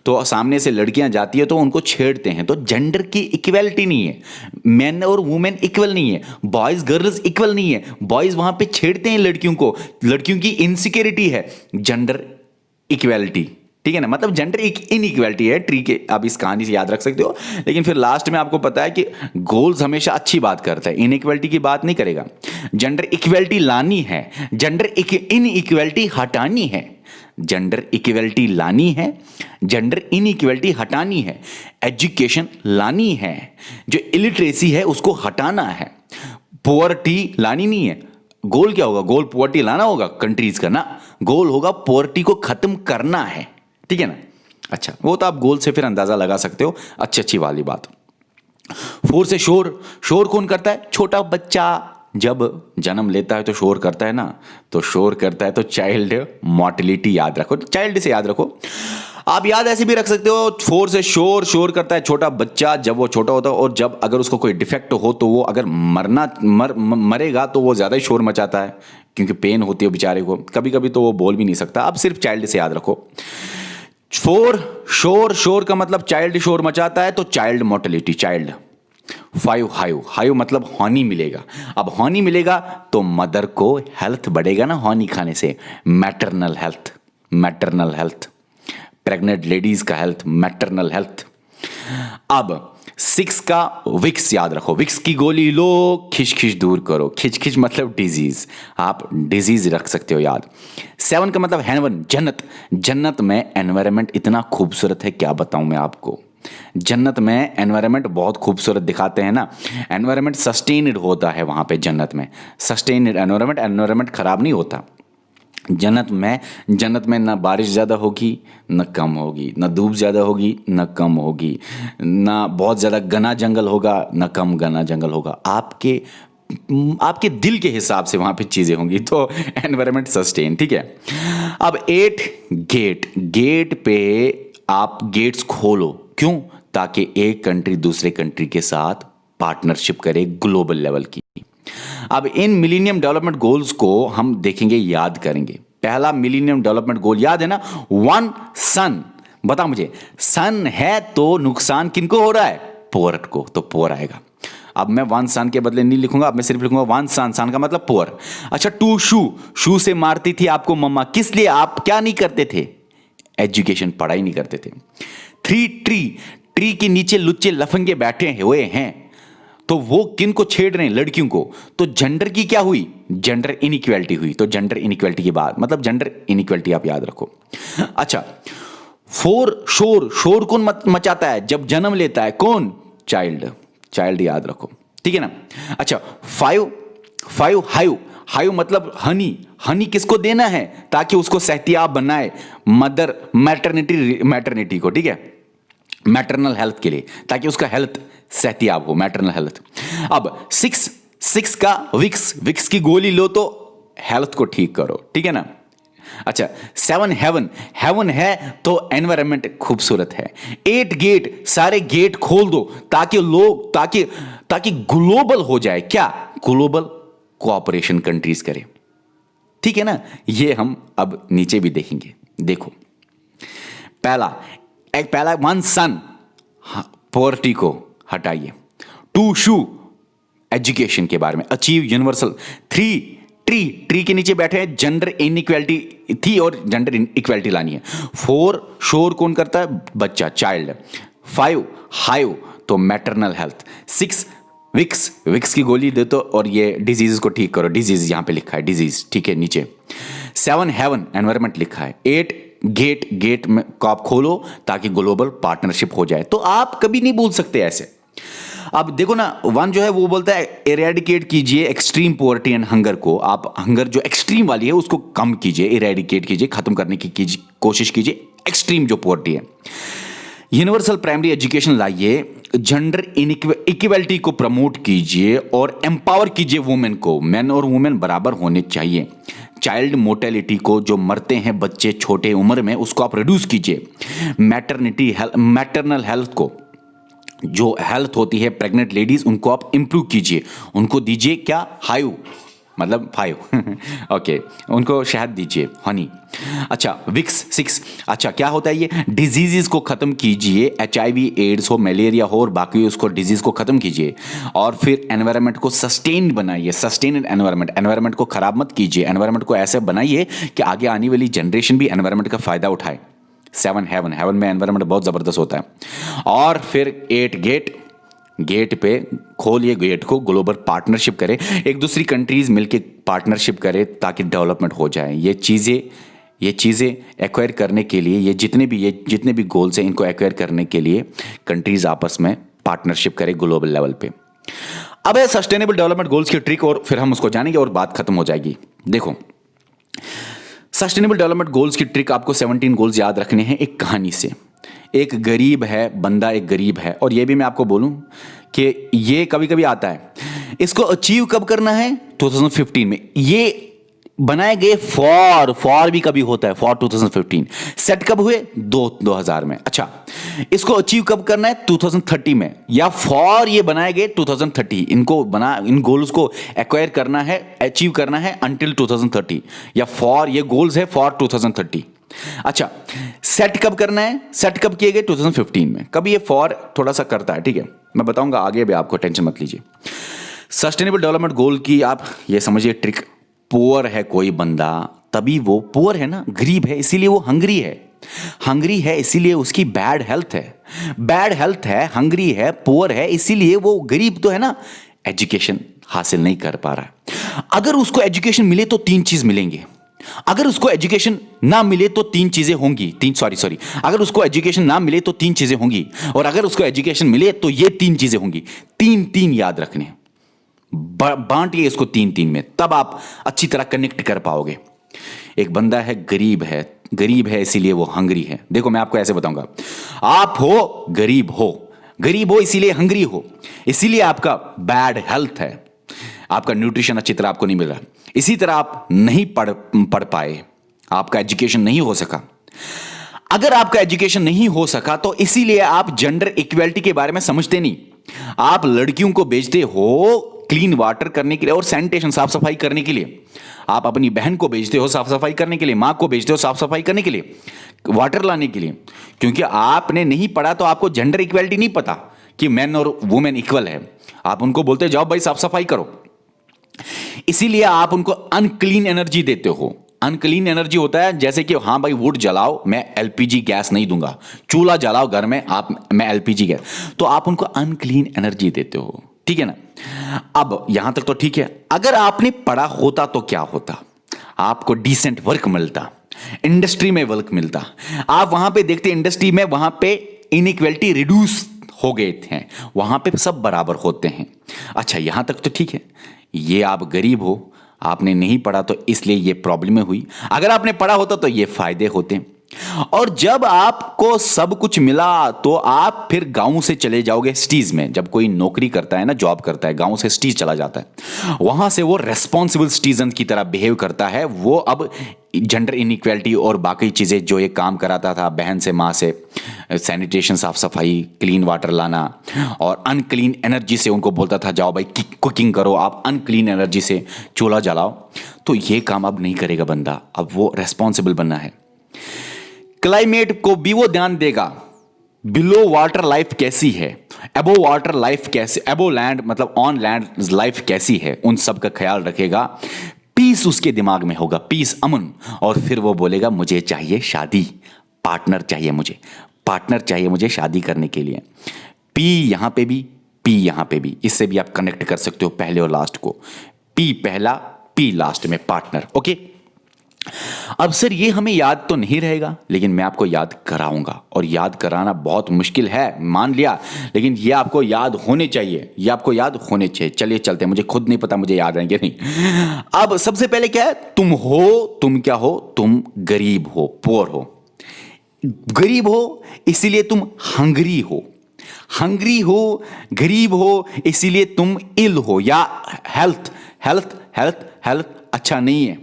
तो सामने से लड़कियां जाती है तो उनको छेड़ते हैं। तो जेंडर की इक्वलिटी नहीं है, मैन और वुमेन इक्वल नहीं है, बॉयज गर्ल्स इक्वल नहीं है, बॉयज वहां पे छेड़ते हैं लड़कियों को, लड़कियों की इनसिक्योरिटी है, जेंडर इक्वलिटी, ठीक है ना, मतलब जेंडर इनइक्वालिटी है ट्री के। आप इस कहानी से याद रख सकते हो, लेकिन फिर लास्ट में आपको पता है कि गोल्स हमेशा अच्छी बात करता है, इनइक्वालिटी की बात नहीं करेगा। जेंडर इक्वालिटी लानी है, जेंडर इनइक्वालिटी हटानी है, जेंडर इक्वालिटी लानी है, जेंडर इनइक्वालिटी हटानी है, एजुकेशन लानी है, जो इलिटरेसी है उसको हटाना है, पोवर्टी लानी नहीं है। गोल क्या होगा, गोल पोवर्टी लाना होगा कंट्रीज का ना, गोल होगा पोवर्टी को खत्म करना है, ठीक है ना। अच्छा, वो तो आप गोल से फिर अंदाजा लगा सकते हो, अच्छी वाली बात। 4 से शोर, शोर कौन करता है, छोटा बच्चा जब जन्म लेता है तो शोर करता है ना, तो शोर करता है तो चाइल्ड मॉर्टिलिटी याद रखो, चाइल्ड से याद रखो। आप याद ऐसे भी रख सकते हो, 4 से शोर, शोर करता है छोटा बच्चा जब वो छोटा होता है, और जब अगर उसको कोई डिफेक्ट हो तो वो अगर मरेगा तो वो ज्यादा ही शोर मचाता है, क्योंकि पेन होती है बेचारे को, कभी कभी तो वो बोल भी नहीं सकता। अब सिर्फ चाइल्ड से याद रखो। 4 शोर, शोर का मतलब चाइल्ड शोर मचाता है तो child mortality, child. 5 hive, hive मतलब हॉनी मिलेगा। अब हॉनी मिलेगा तो मदर को हेल्थ बढ़ेगा ना हॉनी खाने से, maternal health, maternal health, pregnant ladies का हेल्थ, मैटरनल हेल्थ। अब 6 का विक्स याद रखो, विक्स की गोली लो, खिच खिच दूर करो, खिच खिच मतलब डिजीज, आप डिजीज रख सकते हो याद। 7 का मतलब हेवन, जन्नत, जन्नत में एनवायरनमेंट इतना खूबसूरत है क्या बताऊं मैं आपको। जन्नत में एनवायरनमेंट बहुत खूबसूरत दिखाते हैं ना, एनवायरनमेंट सस्टेन्ड होता है वहां पे जन्नत में, सस्टेन्ड एनवायरनमेंट, एनवायरनमेंट खराब नहीं होता। जन्नत में ना बारिश ज़्यादा होगी न कम होगी, ना धूप ज़्यादा होगी न कम होगी, ना बहुत ज़्यादा घना जंगल होगा न कम घना जंगल होगा। आपके आपके दिल के हिसाब से वहाँ पे चीज़ें होंगी, तो एनवायरनमेंट सस्टेन, ठीक है। अब 8 गेट, गेट पे आप गेट्स खोलो, क्यों? ताकि एक कंट्री दूसरे कंट्री के साथ पार्टनरशिप करे ग्लोबल लेवल की। अब इन मिलीनियम डेवलपमेंट गोल्स को हम देखेंगे, याद करेंगे। पहला मिलीनियम डेवलपमेंट गोल याद है ना, 1 सन। बता मुझे, सन है तो नुकसान किनको हो रहा है? पुअर को, तो पुअर आएगा। अब मैं 1 सन के बदले नहीं लिखूंगा, अब मैं सिर्फ लिखूंगा 1 सन, सन का मतलब पुअर। अच्छा 2 शू, शू से मारती थी आपको मम्मा, किस लिए? आप क्या नहीं करते थे? एजुकेशन, पढ़ाई नहीं करते थे। 3 ट्री, ट्री के नीचे लुच्चे लफंगे बैठे हुए हैं, तो वो किन को छेड़ रहे हैं? लड़कियों को। तो जेंडर की क्या हुई? जेंडर इनइक्वालिटी हुई। तो जेंडर इनइक्वालिटी की बात मतलब जेंडर इनइक्वालिटी आप याद रखो। अच्छा 4 शोर, शोर कौन मचाता है जब जन्म लेता है? कौन? चाइल्ड, चाइल्ड याद रखो, ठीक है ना। अच्छा 5 हाइव, हाइव मतलब हनी, हनी किसको देना है ताकि उसको सेहतियाब बनाए? मदर, मैटरनिटी को, ठीक है, मैटरनल हेल्थ के लिए, ताकि उसका हेल्थ सेहतियाब हो, मैटरनल हेल्थ। अब 6 का विक्स, विक्स की गोली लो तो हेल्थ को ठीक करो, ठीक है ना। अच्छा 7 हेवन, हेवन है तो एनवायरनमेंट खूबसूरत है। 8 गेट, सारे गेट खोल दो ताकि लोग, ताकि ग्लोबल हो जाए। क्या? ग्लोबल कोऑपरेशन कंट्रीज करे, ठीक है ना। ये हम अब नीचे भी देखेंगे। देखो पहला 1 सन, पॉवर्टी को हटाइए। 2 शू, एजुकेशन के बारे में, अचीव यूनिवर्सल। 3 ट्री, ट्री के नीचे बैठे हैं, जेंडर इनइक्वालिटी थी और जेंडर इक्वालिटी लानी है। 4 शोर कौन करता है? बच्चा, चाइल्ड। 5 हाइव तो मैटरनल हेल्थ। 6 विक्स, विक्स की गोली दे तो और ये डिजीज को ठीक करो, डिजीज यहां पे लिखा है, डिजीज, ठीक है नीचे। 7 हेवन, एनवायरमेंट लिखा है। 8 गेट, गेट में को आप खोलो ताकि ग्लोबल पार्टनरशिप हो जाए। तो आप कभी नहीं बोल सकते ऐसे। अब देखो ना, 1 जो है वो बोलता है इरेडिकेट कीजिए एक्सट्रीम पोवर्टी एंड हंगर को। आप हंगर जो एक्सट्रीम वाली है उसको कम कीजिए, इरेडिकेट कीजिए, खत्म करने की कोशिश कीजिए एक्सट्रीम जो पोवर्टी है। यूनिवर्सल प्राइमरी एजुकेशन लाइए, जेंडर इक्वलिटी को प्रमोट कीजिए और एम्पावर कीजिए वुमेन को। मैन और वुमेन बराबर होने चाहिए। चाइल्ड मोर्टेलिटी को, जो मरते हैं बच्चे छोटे उम्र में, उसको आप रिड्यूस कीजिए। मैटरनल हेल्थ को, जो हेल्थ होती है प्रेग्नेंट लेडीज, उनको आप इंप्रूव कीजिए, उनको दीजिए क्या? हाइव मतलब 5 ओके, उनको शहद दीजिए, हनी। अच्छा विक्स 6, अच्छा क्या होता है ये? डिजीजेस को खत्म कीजिए, HIV एड्स हो, मलेरिया हो और बाकी उसको डिजीज को खत्म कीजिए। और फिर एनवायरनमेंट को सस्टेन बनाइए, सस्टेन एनवायरनमेंट, एनवायरनमेंट को खराब मत कीजिए, एनवायरनमेंट को ऐसे बनाइए कि आगे आने वाली जनरेशन भी एनवायरनमेंट का फायदा उठाए। 7 हेवन, हेवन में एनवायरनमेंट बहुत जबरदस्त होता है। और फिर 8 गेट, गेट पे खोलिए गेट को, ग्लोबल पार्टनरशिप करें, एक दूसरी कंट्रीज मिलके पार्टनरशिप करें ताकि डेवलपमेंट हो जाए। ये चीज़ें एक्वायर करने के लिए, ये जितने भी गोल्स हैं, इनको एक्वायर करने के लिए कंट्रीज आपस में पार्टनरशिप करें ग्लोबल लेवल पे। अब है सस्टेनेबल डेवलपमेंट गोल्स की ट्रिक, और फिर हम उसको जानेंगे और बात खत्म हो जाएगी। देखो सस्टेनेबल डेवलपमेंट गोल्स की ट्रिक, आपको 17 गोल्स याद रखने हैं एक कहानी से। एक गरीब है बंदा, एक गरीब है, और ये भी मैं आपको बोलूं कि ये कभी कभी आता है। इसको अचीव कब करना है? 2015 में। ये बनाए गए फॉर भी कभी होता है, फॉर 2015 सेट कब हुए 2000 में। अच्छा, इसको अचीव कब करना है 2030 में, या फॉर ये बनाए गए 2030, इनको बना इन गोल्स को एक्वायर करना है, अचीव करना है अंटिल 2030, या फॉर ये गोल्स है फॉर 2030। अच्छा, सेट कब करना है, सेट कब किए गए 2015 में। कब ये फॉर थोड़ा सा करता है, ठीक है, मैं बताऊंगा आगे भी, आपको टेंशन मत लीजिए। सस्टेनेबल डेवलपमेंट गोल की आप ये समझिए ट्रिक, पुअर है कोई बंदा तभी वो पुअर है ना, गरीब है इसीलिए वो हंगरी है, हंगरी है इसीलिए उसकी बैड हेल्थ है, बैड हेल्थ है, हंगरी है, पुअर है इसीलिए वो गरीब तो है ना, एजुकेशन हासिल नहीं कर पा रहा है। अगर उसको एजुकेशन मिले तो तीन चीज मिलेंगे, अगर उसको एजुकेशन ना मिले तो तीन चीजें होंगी, सॉरी अगर उसको एजुकेशन ना मिले तो तीन चीजें होंगी, और अगर उसको एजुकेशन मिले तो ये तीन चीजें होंगी। तीन तीन याद रखने, बांटिए इसको तीन तीन में, तब आप अच्छी तरह कनेक्ट कर पाओगे। एक बंदा है, गरीब है इसीलिए वो हंगरी है। देखो मैं आपको ऐसे बताऊंगा, आप हो, गरीब हो इसीलिए हंगरी हो, इसीलिए आपका बैड हेल्थ है, आपका न्यूट्रिशन अच्छी तरह आपको नहीं मिल रहा, इसी तरह आप नहीं पढ़ पाए, आपका एजुकेशन नहीं हो सका। अगर आपका एजुकेशन नहीं हो सका तो इसीलिए आप जेंडर इक्वेलिटी के बारे में समझते नहीं। आप लड़कियों को भेजते हो क्लीन वाटर करने के लिए और सैनिटेशन, साफ सफाई करने के लिए। आप अपनी बहन को भेजते हो साफ सफाई करने के लिए, मां को भेजते हो साफ सफाई करने के लिए, वाटर लाने के लिए, क्योंकि आपने नहीं पढ़ा तो आपको जेंडर इक्वेलिटी नहीं पता कि मैन और वुमेन इक्वल है। आप उनको बोलते जाओ भाई साफ सफाई करो, इसीलिए आप उनको अनक्लीन एनर्जी देते हो। अनक्लीन एनर्जी होता है जैसे कि हाँ भाई वुड जलाओ, मैं एलपीजी गैस नहीं दूंगा, चूल्हा जलाओ घर में आप, मैं एलपीजी गैस, तो आप उनको अनक्लीन एनर्जी देते हो, ठीक है ना। अब यहां तक तो ठीक है। अगर आपने पढ़ा होता तो क्या होता, आपको डिसेंट वर्क मिलता, इंडस्ट्री में वर्क मिलता, आप वहां पे देखते इंडस्ट्री में वहां पे इनइक्वालिटी रिड्यूस हो गए थे, वहां पे सब बराबर होते हैं। अच्छा यहां तक तो ठीक है। ये आप गरीब हो, आपने नहीं पढ़ा तो इसलिए ये प्रॉब्लम हुई, अगर आपने पढ़ा होता तो ये फायदे होते। और जब आपको सब कुछ मिला तो आप फिर गांव से चले जाओगे सिटीज में। जब कोई नौकरी करता है ना, जॉब करता है, गांव से सिटीज चला जाता है, वहां से वो रेस्पॉन्सिबल सिटीजन की तरह बिहेव करता है। वो अब जेंडर इनइक्वालिटी और बाकी चीजें जो ये काम कराता था बहन से, माँ से, सैनिटेशन साफ सफाई, क्लीन वाटर लाना, और अनक्लीन एनर्जी से उनको बोलता था जाओ भाई कुकिंग करो, आप अनक्लीन एनर्जी से चूल्हा जलाओ, तो ये काम अब नहीं करेगा बंदा, अब वो रेस्पॉन्सिबल बनना है। क्लाइमेट को भी वो ध्यान देगा, बिलो वाटर लाइफ कैसी है, एबो वाटर लाइफ कैसे, एबो लैंड मतलब ऑन लैंड लाइफ कैसी है, उन सब का ख्याल रखेगा। पीस उसके दिमाग में होगा, पीस, अमन, और फिर वो बोलेगा मुझे चाहिए शादी, पार्टनर चाहिए मुझे शादी करने के लिए। पी यहां पे भी, पी यहां पे भी, इससे भी आप कनेक्ट कर सकते हो पहले और लास्ट को, पी पहला, पी लास्ट में, पार्टनर। ओके, अब सर ये हमें याद तो नहीं रहेगा, लेकिन मैं आपको याद कराऊंगा, और याद कराना बहुत मुश्किल है मान लिया, लेकिन ये आपको याद होने चाहिए, ये आपको याद होने चाहिए। चलिए चलते हैं, मुझे खुद नहीं पता मुझे याद आएंगे नहीं। अब सबसे पहले क्या है, तुम क्या हो, तुम गरीब हो, पुअर हो, गरीब हो इसीलिए तुम हंगरी हो, गरीब हो इसीलिए तुम इल हो, या हेल्थ अच्छा नहीं है,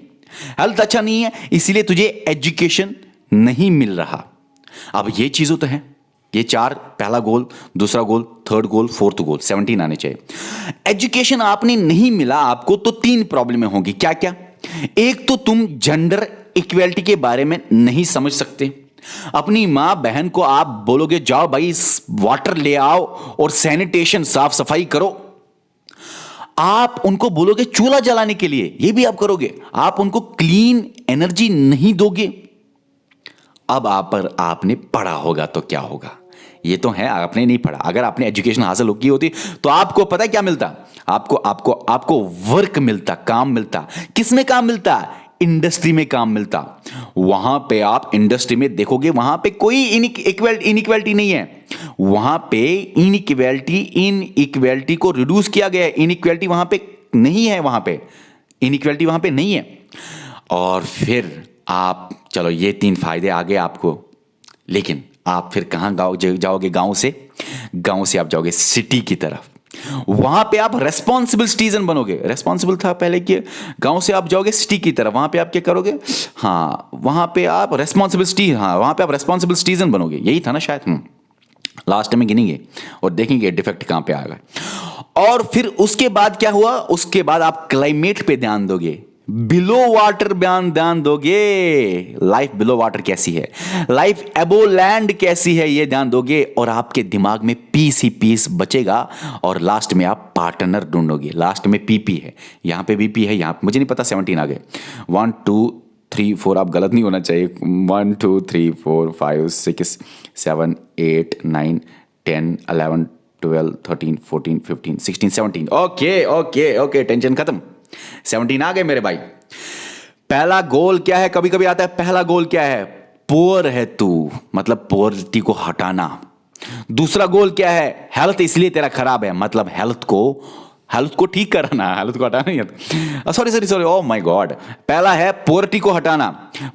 हेल्थ अच्छा नहीं है इसीलिए तुझे एजुकेशन नहीं मिल रहा। अब ये चीजों तो है, ये चार, पहला गोल, दूसरा गोल, थर्ड गोल, फोर्थ गोल, 17 आने चाहिए। एजुकेशन आपने नहीं मिला आपको तो तीन प्रॉब्लम होंगी। क्या क्या? एक तो तुम जेंडर इक्वेलिटी के बारे में नहीं समझ सकते। अपनी मां बहन को आप बोलोगे जाओ भाई वाटर ले आओ और सैनिटेशन साफ सफाई करो, आप उनको बोलोगे चूल्हा जलाने के लिए, ये भी आप करोगे, आप उनको क्लीन एनर्जी नहीं दोगे। अब आप पर आपने पढ़ा होगा तो क्या होगा, ये तो है आपने नहीं पढ़ा। अगर आपने एजुकेशन हासिल की होती तो आपको पता है क्या मिलता, आपको वर्क मिलता, काम मिलता। किस में काम मिलता? इंडस्ट्री में काम मिलता। वहां पे आप इंडस्ट्री में देखोगे वहां पे कोई इनइक्वालिटी नहीं है, वहां पे इनइक्वालिटी को रिड्यूस किया गया है। इनइक्वालिटी वहां पे नहीं है, वहां पे इनइक्वालिटी वहां पे नहीं है। और फिर आप, चलो ये तीन फायदे आ गए आपको, लेकिन आप फिर कहां जाओगे? गांव से आप जाओगे सिटी की तरफ। वहां पे आप रेस्पॉन्सिबल सिटीजन बनोगे। रेस्पॉन्सिबल था पहले कि गांव से आप जाओगे सिटी की तरफ, वहां पे आप क्या करोगे, हाँ वहां पे आप रेस्पॉन्सिबल सिटी, हाँ वहां पे आप रेस्पॉन्सिबल सिटीजन बनोगे, यही था ना शायद। लास्ट में गिनेंगे और देखेंगे डिफेक्ट कहां पे आएगा। और फिर उसके बाद क्या हुआ, उसके बाद आप क्लाइमेट पे ध्यान दोगे, बिलो वाटर ध्यान दोगे, लाइफ बिलो वाटर कैसी है, लाइफ एबो लैंड कैसी है, ये ध्यान दोगे, और आपके दिमाग में पीस ही पीस बचेगा। और लास्ट में आप पार्टनर ढूंढोगे, लास्ट में पीपी है, यहां पे बीपी है, यहां पे मुझे नहीं पता 17 आ गए, 1 2 3 4, आप गलत नहीं होना चाहिए, 1 2 3 4 5 6 7 8 9 10 11 12 13 14 15 16 17, ओके ओके ओके, टेंशन खत्म, 17 आ गए मेरे भाई। पहला गोल क्या है, कभी कभी आता है पहला गोल क्या है, पुअर है तू, मतलब पुअरिटी को हटाना। दूसरा गोल क्या है, हेल्थ इसलिए तेरा खराब है, मतलब हेल्थ को ठीक करना, हेल्थ को हटाना नहीं, sorry sorry sorry, oh my God. पहला है पुअरिटी को हटाना,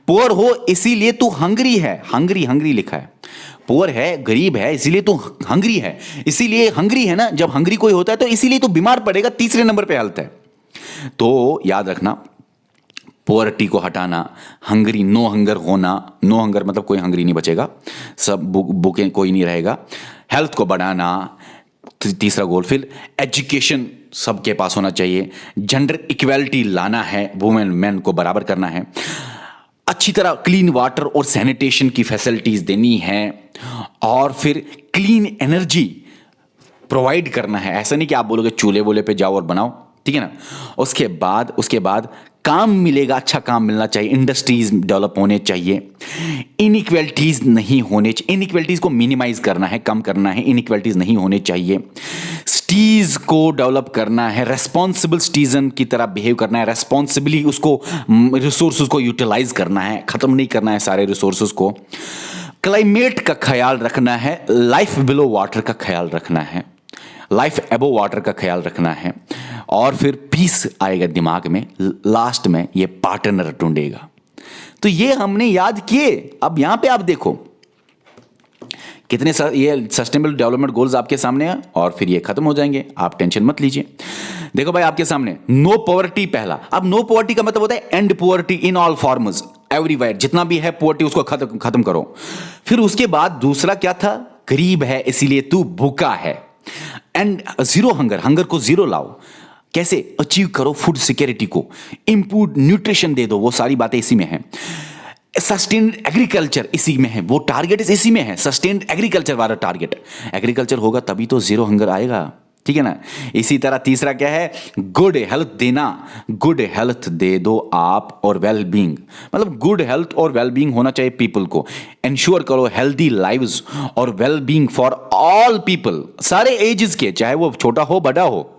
पुअर हो इसीलिए तू हंगरी है, हंगरी लिखा है, पुअर है गरीब है इसीलिए तू हंगरी है, इसीलिए हंगरी है ना, जब हंगरी कोई होता है तो इसीलिए तू बीमार पड़ेगा, तीसरे नंबर पे हेल्थ है। तो याद रखना, पोवर्टी को हटाना, हंगरी, नो हंगर होना, नो हंगर मतलब कोई हंगरी नहीं बचेगा, सब भूखे कोई नहीं रहेगा, हेल्थ को बढ़ाना, तीसरा गोल। फिर एजुकेशन सबके पास होना चाहिए, जेंडर इक्वालिटी लाना है, वुमेन मैन को बराबर करना है, अच्छी तरह क्लीन वाटर और सैनिटेशन की फैसिलिटीज देनी है, और फिर क्लीन एनर्जी प्रोवाइड करना है। ऐसा नहीं कि आप बोलोगे चूल्हे वूल्हे पे जाओ और बनाओ, ठीक है ना। उसके बाद काम मिलेगा, अच्छा काम मिलना चाहिए, इंडस्ट्रीज डेवलप होने चाहिए, इनइक्वालिटीज नहीं होने चाहिए, इनइक्वालिटीज को मिनिमाइज करना है, कम करना है, इनइक्वालिटीज नहीं होने चाहिए, सिटीज को डेवलप करना है, रेस्पॉन्सिबल सिटीजन की तरह बिहेव करना है, रेस्पॉन्सिबली उसको रिसोर्सेज को यूटिलाइज करना है, खत्म नहीं करना है सारे रिसोर्सेज को, क्लाइमेट का ख्याल रखना है, लाइफ बिलो वाटर का ख्याल रखना है, लाइफ एबो वाटर का ख्याल रखना है, और फिर पीस आएगा दिमाग में, लास्ट में ये पार्टनर ढूंढेगा। तो ये हमने याद किए। अब यहां पे आप देखो कितने ये सस्टेनेबल डेवलपमेंट गोल्स आपके सामने हैं, और फिर ये खत्म हो जाएंगे, आप टेंशन मत लीजिए। देखो भाई आपके सामने नो पॉवर्टी पहला। अब नो पॉवर्टी का मतलब होता है and poverty in all forms everywhere, जितना भी है पॉवर्टी उसको खत्म करो। फिर उसके बाद दूसरा क्या था, गरीब है इसीलिए तू भूखा है, एंड जीरो हंगर को जीरो लाओ, कैसे अचीव करो फूड सिक्योरिटी को, इम्प्रूव न्यूट्रिशन दे दो, वो सारी बातें इसी में है। सस्टेन्ड एग्रीकल्चर इसी में है, वो टारगेट इसी में है, सस्टेन्ड एग्रीकल्चर वाला टारगेट। एग्रीकल्चर होगा तभी तो जीरो हंगर आएगा, ठीक है ना। इसी तरह तीसरा क्या है, गुड हेल्थ देना, गुड हेल्थ दे दो आप, और वेल बीइंग, मतलब गुड हेल्थ और वेल बीइंग होना चाहिए पीपल को, इंश्योर करो हेल्दी लाइव्स और well being for all people, सारे एजेस के, चाहे वो छोटा हो बड़ा हो।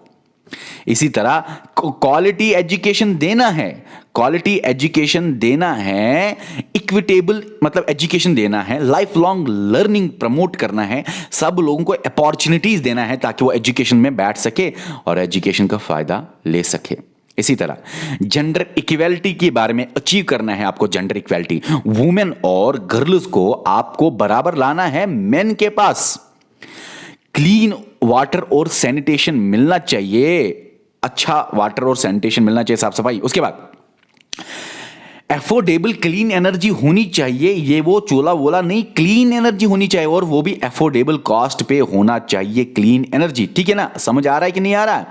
इसी तरह क्वालिटी एजुकेशन देना है, क्वालिटी एजुकेशन देना है, इक्विटेबल मतलब एजुकेशन देना है, लाइफ लॉन्ग लर्निंग प्रमोट करना है, सब लोगों को अपॉर्चुनिटीज देना है ताकि वो एजुकेशन में बैठ सके और एजुकेशन का फायदा ले सके। इसी तरह जेंडर इक्वालिटी के बारे में अचीव करना है आपको, जेंडर इक्वालिटी, वुमेन और गर्ल्स को आपको बराबर लाना है मेन के पास, क्लीन वाटर और सैनिटेशन मिलना चाहिए, अच्छा वाटर और सैनिटेशन मिलना चाहिए, साफ सफाई। उसके बाद एफोर्डेबल क्लीन एनर्जी होनी चाहिए, ये वो चोला वोला नहीं, क्लीन एनर्जी होनी चाहिए, और वो भी एफोर्डेबल कॉस्ट पे होना चाहिए क्लीन एनर्जी, ठीक है ना। समझ आ रहा है कि नहीं आ रहा है।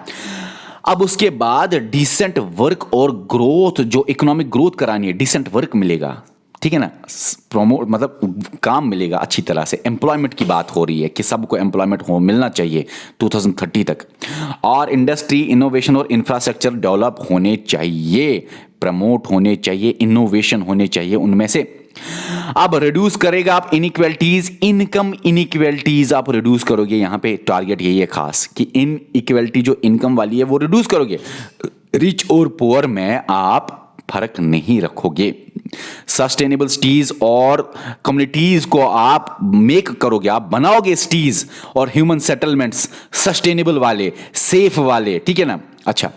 अब उसके बाद डिसेंट वर्क और ग्रोथ, जो इकोनॉमिक ग्रोथ करानी है, डिसेंट वर्क मिलेगा, ठीक है ना, प्रमोट मतलब काम मिलेगा अच्छी तरह से, एम्प्लॉयमेंट की बात हो रही है कि सबको एम्प्लॉयमेंट हो मिलना चाहिए 2030 तक, और इंडस्ट्री इनोवेशन और इंफ्रास्ट्रक्चर डेवलप होने चाहिए, प्रमोट होने चाहिए, इनोवेशन होने चाहिए उनमें से। अब रिड्यूस करेगा आप इनइक्वालिटीज, इनकम इनइक्वालिटीज आप रिड्यूस करोगे, यहां पे टारगेट यही है खास कि इनइक्वालिटी जो इनकम वाली है वो रिड्यूस करोगे, रिच और पुअर में आप फर्क नहीं रखोगे, सस्टेनेबल सिटीज और कम्युनिटीज को आप मेक करोगे, आप बनाओगे सिटीज और ह्यूमन सेटलमेंट्स सस्टेनेबल वाले, सेफ वाले, ठीक है ना, अच्छा,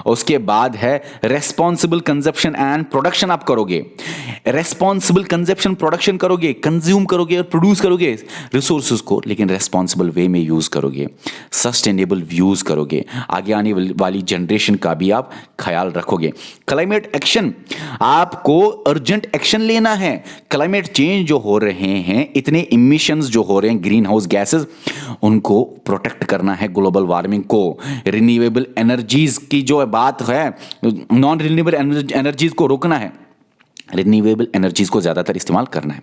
उसके बाद है रेस्पॉन्सिबल कंजप्शन एंड प्रोडक्शन आप करोगे। रेस्पॉन्सिबल कंजप्शन प्रोडक्शन करोगे, कंज्यूम करोगे और प्रोड्यूस करोगे रिसोर्सेज को, लेकिन रेस्पॉन्सिबल वे में यूज करोगे, सस्टेनेबल यूज करोगे, आगे आने वाली जनरेशन का भी आप ख्याल रखोगे। क्लाइमेट एक्शन, आपको अर्जेंट एक्शन लेना है। क्लाइमेट चेंज जो हो रहे हैं, इतने इमिशंस जो हो रहे हैं ग्रीन हाउस गैसेस, उनको प्रोटेक्ट करना है, ग्लोबल वार्मिंग को। रिन्यूएबल एनर्जीज की जो बात है, नॉन रिन्यूएबल एनर्जीज को रोकना है, रिन्यूएबल एनर्जीज को ज्यादातर इस्तेमाल करना है।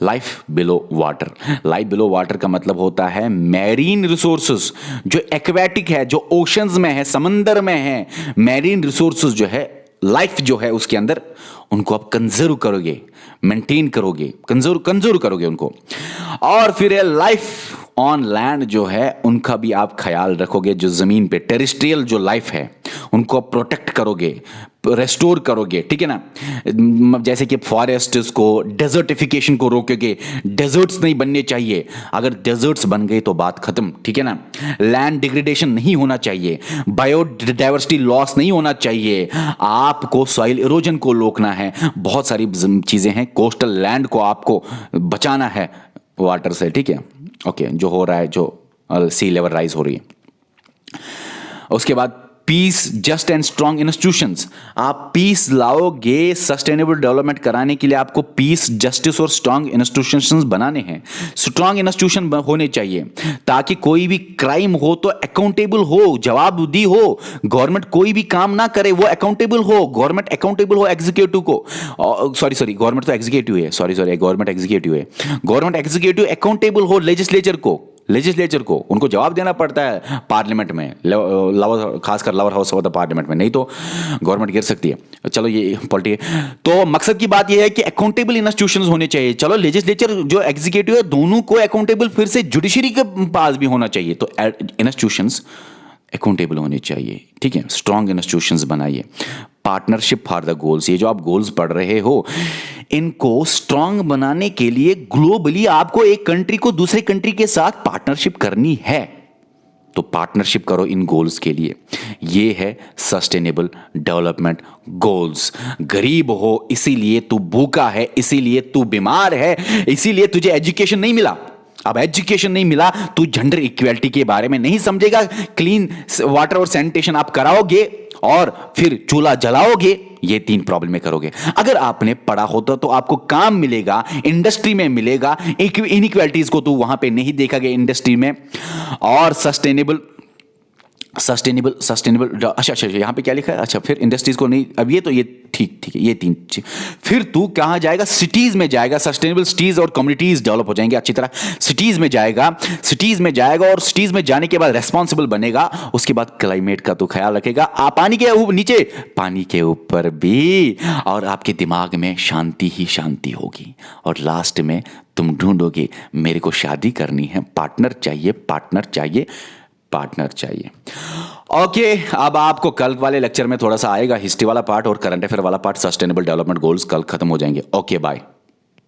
Life below water, life below water का मतलब होता है मैरीन रिसोर्सेज जो एक्वेटिक है, जो ओशंस में है, समंदर में है, मैरीन रिसोर्सेज जो है, लाइफ जो है उसके अंदर, उनको आप कंजर्व करोगे, मेंटेन करोगे, कंजर्व करोगे उनको। और फिर लाइफ ऑन लैंड जो है उनका भी आप ख्याल रखोगे, जो जमीन पे टेरेस्ट्रियल जो लाइफ है उनको आप प्रोटेक्ट करोगे, रेस्टोर करोगे, ठीक है ना। जैसे कि फॉरेस्ट्स को, डेजर्टिफिकेशन को रोकोगे, डेजर्ट्स नहीं बनने चाहिए, अगर डेजर्ट्स बन गए तो बात खत्म, ठीक है ना। लैंड डिग्रेडेशन नहीं होना चाहिए, बायोडाइवर्सिटी लॉस नहीं होना चाहिए, आपको सॉइल इरोजन को रोकना है, बहुत सारी चीजें हैं। कोस्टल लैंड को आपको बचाना है वाटर से, ठीक है। ओके, जो हो रहा है, जो सी लेवल राइज हो रही है। उसके बाद peace, just and strong institutions, आप पीस लाओगे। सस्टेनेबल डेवलपमेंट कराने के लिए आपको पीस, जस्टिस और स्ट्रांग इंस्टीट्यूशंस बनाने हैं। स्ट्रांग इंस्टीट्यूशन होने चाहिए ताकि कोई भी क्राइम हो तो अकाउंटेबल हो, जवाबदेही हो। गवर्नमेंट कोई भी काम ना करे, वो अकाउंटेबल हो, गवर्नमेंट अकाउंटेबल हो एग्जीक्यूटिव को। सॉरी, गवर्नमेंट तो एग्जीक्यूटिव है, सॉरी गवर्नमेंट एग्जीक्यूटिव है। गवर्नमेंट एग्जीक्यूटिव अकाउंटेबल हो लेजिस्लेचर को, उनको जवाब देना पड़ता है पार्लियामेंट में, खासकर lower house of the parliament में, नहीं तो गवर्नमेंट गिर सकती है। चलो ये पॉलिटिक्स, तो मकसद की बात यह है कि अकाउंटेबल इंस्टीट्यूशंस होने चाहिए। चलो लेजिस्लेचर जो एग्जीक्यूटिव है दोनों को अकाउंटेबल, फिर से जुडिशरी के पास भी होना चाहिए, तो इंस्टीट्यूशंस अकाउंटेबल होने चाहिए, ठीक है। स्ट्रॉन्ग इंस्टीट्यूशंस बनाइए। पार्टनरशिप फॉर द गोल्स, ये जो आप गोल्स पढ़ रहे हो, इनको स्ट्रॉन्ग बनाने के लिए ग्लोबली आपको एक कंट्री को दूसरे कंट्री के साथ पार्टनरशिप करनी है, तो पार्टनरशिप करो इन गोल्स के लिए। ये है सस्टेनेबल डेवलपमेंट गोल्स। गरीब हो इसीलिए तू भूखा है, इसीलिए तू बीमार है, इसीलिए तुझे एजुकेशन नहीं मिला। अब एजुकेशन नहीं मिला, तू जेंडर इक्वेलिटी के बारे में नहीं समझेगा, क्लीन वाटर और सैनिटेशन आप कराओगे और फिर चूल्हा जलाओगे, ये 3 प्रॉब्लम करोगे। अगर आपने पढ़ा होता तो आपको काम मिलेगा, इंडस्ट्री में मिलेगा, इनइक्वालिटीज को तो वहां पे नहीं देखा गया इंडस्ट्री में। और सस्टेनेबल, अच्छा यहां पे क्या लिखा है, अच्छा फिर इंडस्ट्रीज को नहीं, अब ये तो ये ठीक है, ये 3 चीज। फिर तू कहां जाएगा, सिटीज में जाएगा, सस्टेनेबल सिटीज और कम्युनिटीज डेवलप हो जाएंगे अच्छी तरह। सिटीज में जाएगा और सिटीज में जाने के बाद रेस्पॉन्सिबल बनेगा, उसके बाद क्लाइमेट का तो ख्याल रखेगा, पानी के नीचे, पानी के ऊपर भी, और आपके दिमाग में शांति ही शांति होगी। और लास्ट में तुम ढूंढोगे मेरे को शादी करनी है, पार्टनर चाहिए। ओके, अब आपको कल वाले लेक्चर में थोड़ा सा आएगा हिस्ट्री वाला पार्ट और करंट अफेयर वाला पार्ट, सस्टेनेबल डेवलपमेंट गोल्स कल खत्म हो जाएंगे। Okay bye.